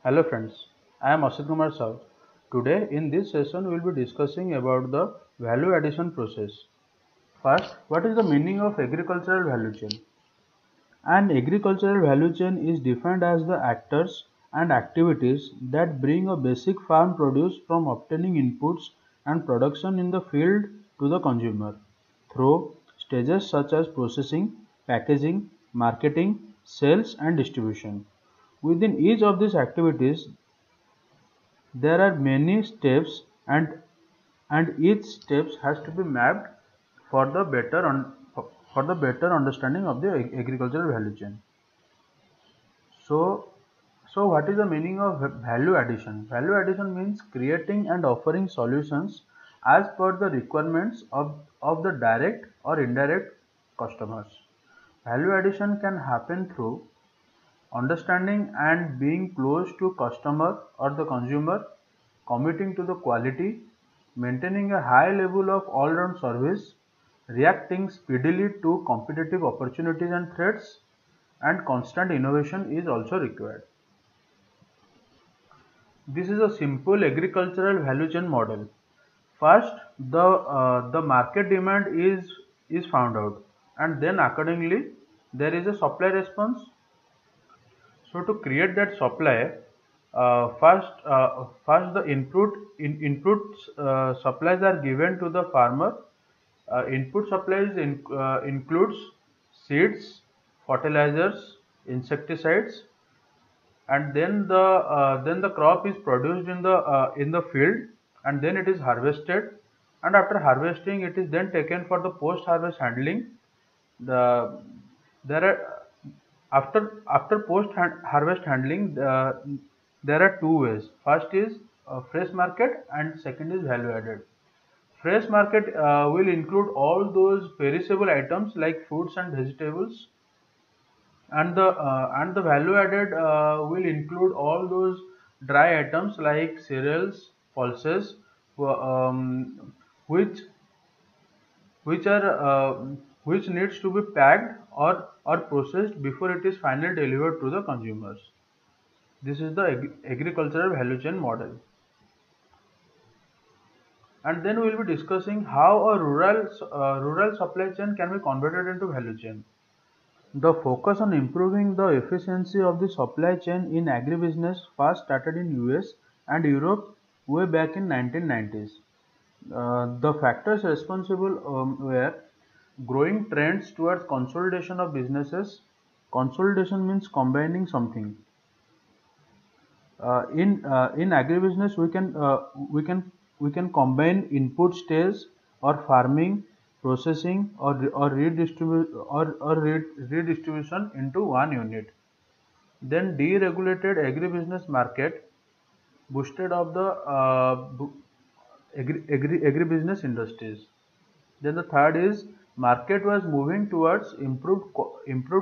Hello friends, I am Asit Kumar Sav. Today in this session we will be discussing about the value addition process. First, what is the meaning of agricultural value chain? An agricultural value chain is defined as the actors and activities that bring a basic farm produce from obtaining inputs and production in the field to the consumer through stages such as processing, packaging, marketing, sales and distribution. Within each of these activities, there are many steps and each steps has to be mapped for the better understanding of the agricultural value chain. So, so what is the meaning of value addition? Value addition means creating and offering solutions as per the requirements of the direct or indirect customers. Value addition can happen through understanding and being close to customer or the consumer, committing to the quality, maintaining a high level of all-round service, reacting speedily to competitive opportunities and threats, and constant innovation is also required. This is a simple agricultural value chain model. First, the market demand is found out, and then accordingly there is a supply response. So to create that supply, first the input supplies are given to the farmer. Input supplies includes seeds, fertilizers, insecticides, and then the crop is produced in the field, and then it is harvested, and after harvesting it is then taken for the post harvest handling. The there are after post harvest handling, there are two ways. First is fresh market and second is value added. Fresh market will include all those perishable items like fruits and vegetables, and the value added will include all those dry items like cereals, pulses, which which are which needs to be packed or processed before it is finally delivered to the consumers. This is the agricultural value chain model. And then we will be discussing how a rural supply chain can be converted into value chain. The focus on improving the efficiency of the supply chain in agribusiness first started in US and Europe way back in 1990s. The factors responsible were growing trends towards consolidation of businesses. Consolidation means combining something. In agribusiness, we can combine input stage or farming, processing, or redistribution into one unit. Then deregulated agribusiness market boosted up the agribusiness industries. Then the third is market was moving towards improved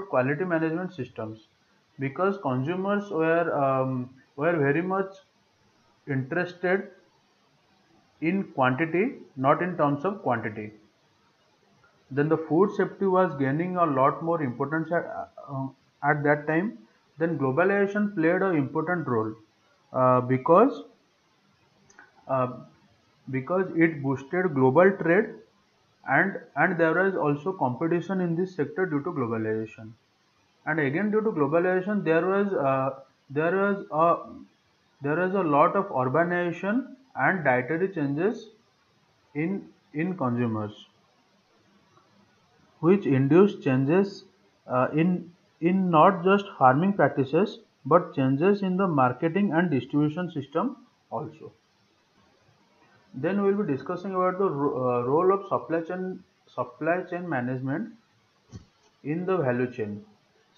quality management systems because consumers were very much interested in quantity, not in terms of quantity. Then the food safety was gaining a lot more importance at that time. Then globalization played an important role uh, because uh, because it boosted global trade, and there was also competition in this sector due to globalization. And again, due to globalization, there was a there was a lot of urbanization and dietary changes in consumers, which induced changes in not just farming practices but changes in the marketing and distribution system also. Then we will be discussing about the role of supply chain management in the value chain.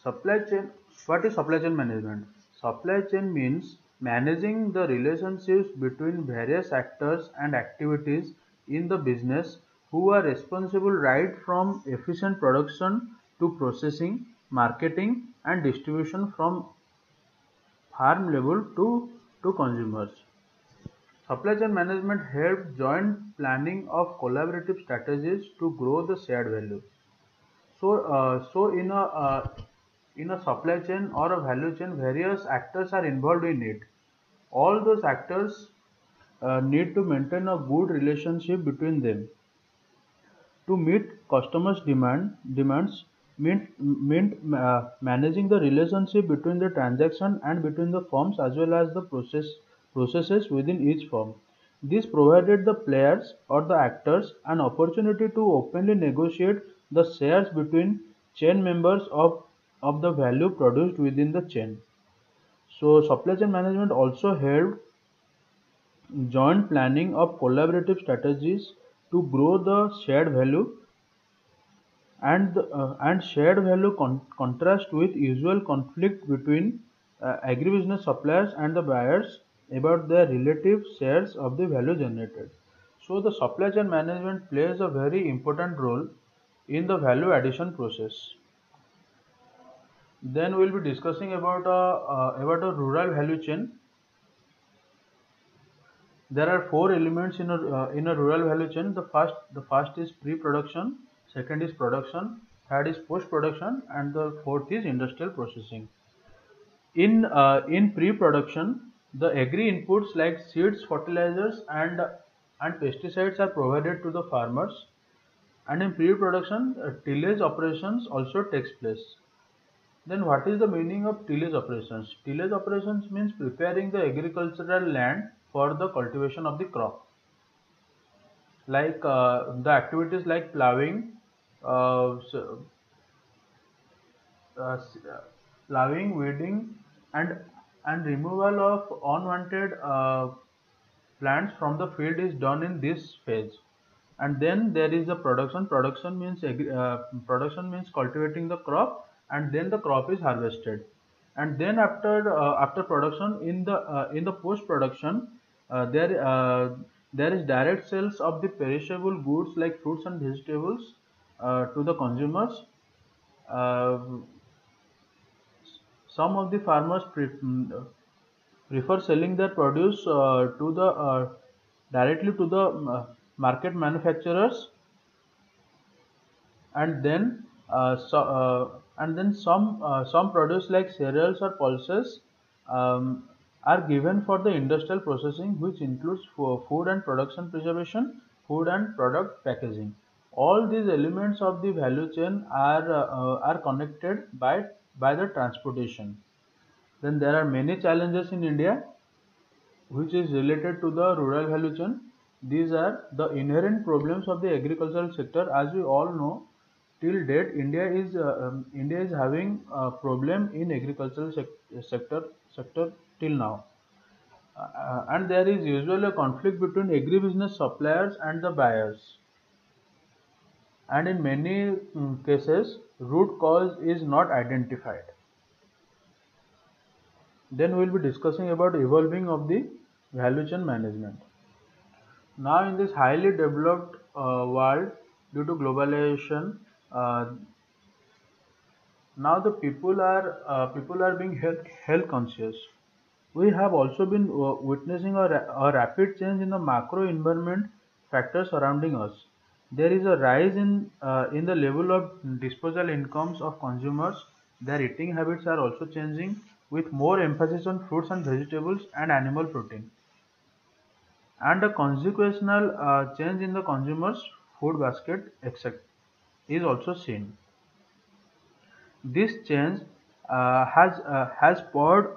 Supply chain. What is supply chain management? Supply chain means managing the relationships between various actors and activities in the business who are responsible right from efficient production to processing, marketing, and distribution from farm level to consumers. Supply chain management helps joint planning of collaborative strategies to grow the shared value. So in a supply chain or a value chain, various actors are involved in it. All those actors need to maintain a good relationship between them. To meet customers' demands meant managing the relationship between the transaction and between the firms as well as the processes within each firm. This provided the players or the actors an opportunity to openly negotiate the shares between chain members of the value produced within the chain. So supply chain management also helped joint planning of collaborative strategies to grow the shared value and shared value contrast with usual conflict between agribusiness suppliers and the buyers about their relative shares of the value generated. So the supply chain management plays a very important role in the value addition process. Then we'll be discussing about a rural value chain. There are four elements in a rural value chain. The first is pre-production, second is production, third is post-production, and the fourth is industrial processing. In pre-production, the agri inputs like seeds, fertilizers, and pesticides are provided to the farmers. And in pre-production, tillage operations also takes place. Then what is the meaning of tillage operations? Tillage operations means preparing the agricultural land for the cultivation of the crop. Like the activities like plowing, uh, s- plowing, weeding, and removal of unwanted plants from the field is done in this phase. And then there is the production. Production means cultivating the crop, and then the crop is harvested. And then after production, in the post production, there is direct sales of the perishable goods like fruits and vegetables to the consumers. uh, some of the farmers prefer selling their produce directly to the market manufacturers, and then some produce like cereals or pulses um, are given for the industrial processing, which includes food and production preservation, food and product packaging. All these elements of the value chain are connected by the transportation. Then there are many challenges in India which is related to the rural value chain. These are the inherent problems of the agricultural sector. As we all know, till date, India is having a problem in agricultural sector till now. And there is usually a conflict between agribusiness suppliers and the buyers. And in many cases, root cause is not identified. Then we will be discussing about evolving of the value chain management. Now, in this highly developed world, due to globalization, uh, now the people are being health conscious. We have also been witnessing a rapid change in the macro environment factors surrounding us. There is a rise in the level of disposable incomes of consumers. Their eating habits are also changing, with more emphasis on fruits and vegetables and animal protein, and a consequential change in the consumer's food basket etc. is also seen. This change has spurred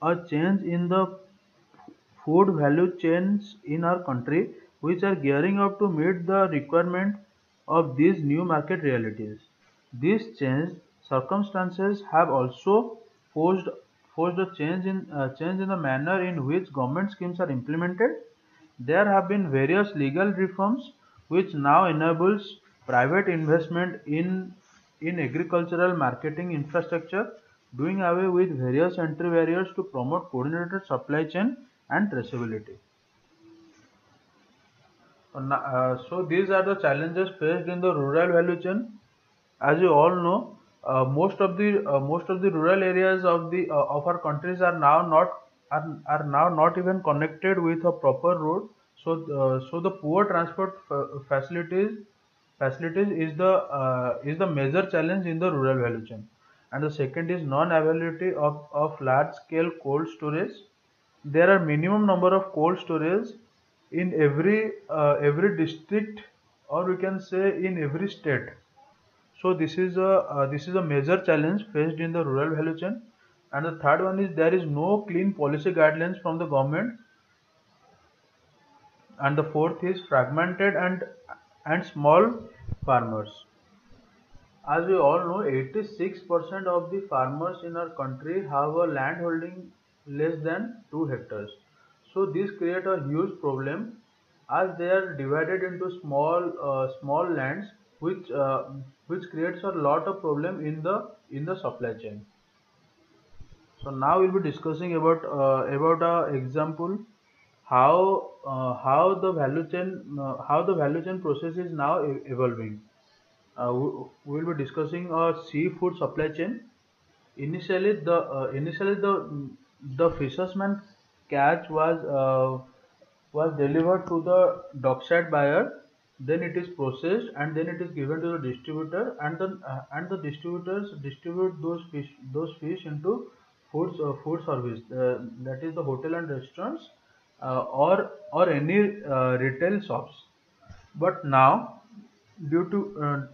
a change in the food value chains in our country, which are gearing up to meet the requirement of these new market realities. These changed circumstances have also forced forced a change in the manner in which government schemes are implemented. There have been various legal reforms which now enables private investment in agricultural marketing infrastructure, doing away with various entry barriers to promote coordinated supply chain and traceability. So these are the challenges faced in the rural value chain. As you all know, most of the rural areas of our countries are now not even connected with a proper road. So the poor transport facilities is the major challenge in the rural value chain. And the second is non availability of large scale cold storage. there are minimum number of cold storage in every district, or we can say in every state. So this is a major challenge faced in the rural value chain. And the third one is there is no clean policy guidelines from the government. And the fourth is fragmented and small farmers. As we all know, 86% of the farmers in our country have a land holding less than 2 hectares. So this create a huge problem as they are divided into small lands, which creates a lot of problem in the supply chain. So now we'll be discussing about a example how the value chain process is now evolving. We will be discussing a seafood supply chain. Initially, the fisherman catch was delivered to the dockside buyer. Then it is processed and then it is given to the distributor, and the distributors distribute those fish into food service. That is the hotel and restaurants, or any retail shops. But now, due to uh,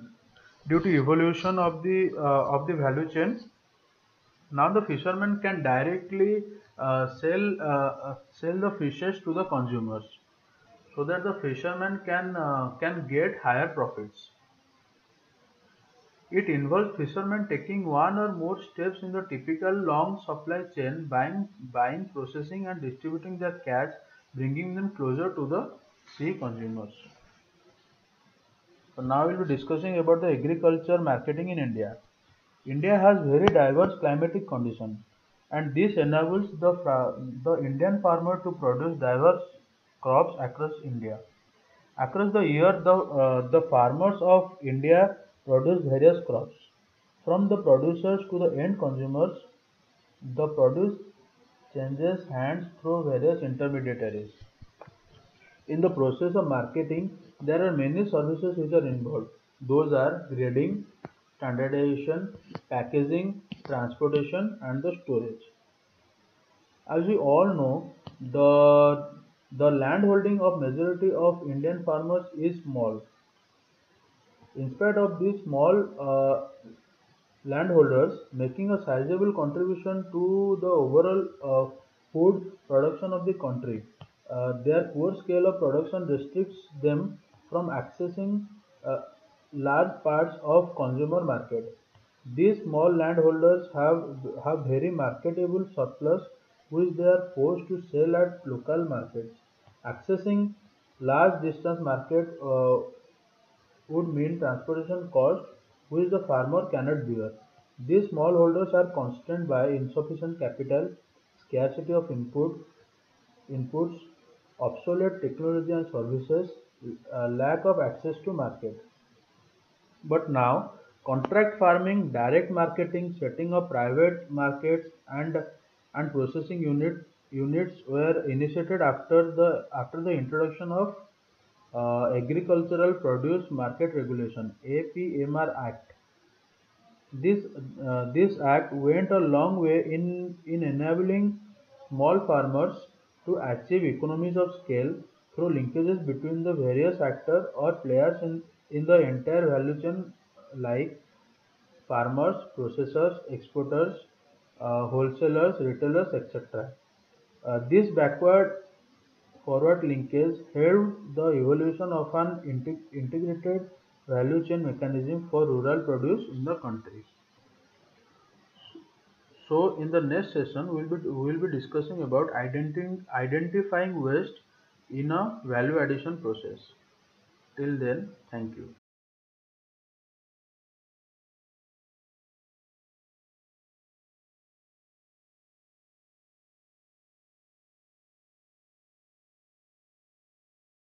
due to evolution of the value chain, now the fishermen can directly sell the fishes to the consumers, so that the fishermen can get higher profits. It involves fishermen taking one or more steps in the typical long supply chain, buying, processing, and distributing their catch, bringing them closer to the sea consumers. So now we'll be discussing about the agriculture marketing in India. India has very diverse climatic conditions, and this enables the Indian farmer to produce diverse crops across India. Across the year, the farmers of India produce various crops. From the producers to the end consumers, the produce changes hands through various intermediaries. In the process of marketing, there are many services which are involved. Those are grading, standardization, packaging, transportation, and the storage. As we all know, the land holding of majority of Indian farmers is small. In spite of these small landholders making a sizable contribution to the overall food production of the country, their poor scale of production restricts them from accessing uh, large parts of consumer market. These small landholders have very marketable surplus which they are forced to sell at local markets. Accessing large distance market would mean transportation costs which the farmer cannot bear. These smallholders are constrained by insufficient capital, scarcity of inputs, obsolete technology and services, lack of access to market. But now, contract farming, direct marketing, setting up private markets, and processing units were initiated after the introduction of Agricultural Produce Market Regulation (APMR) Act. This act went a long way in enabling small farmers to achieve economies of scale through linkages between the various actors or players in the entire value chain, like farmers, processors, exporters, wholesalers, retailers, etc. This backward forward linkage helped the evolution of an integrated value chain mechanism for rural produce in the country. So, in the next session, we'll be discussing about identifying waste in a value addition process. Till then, thank you.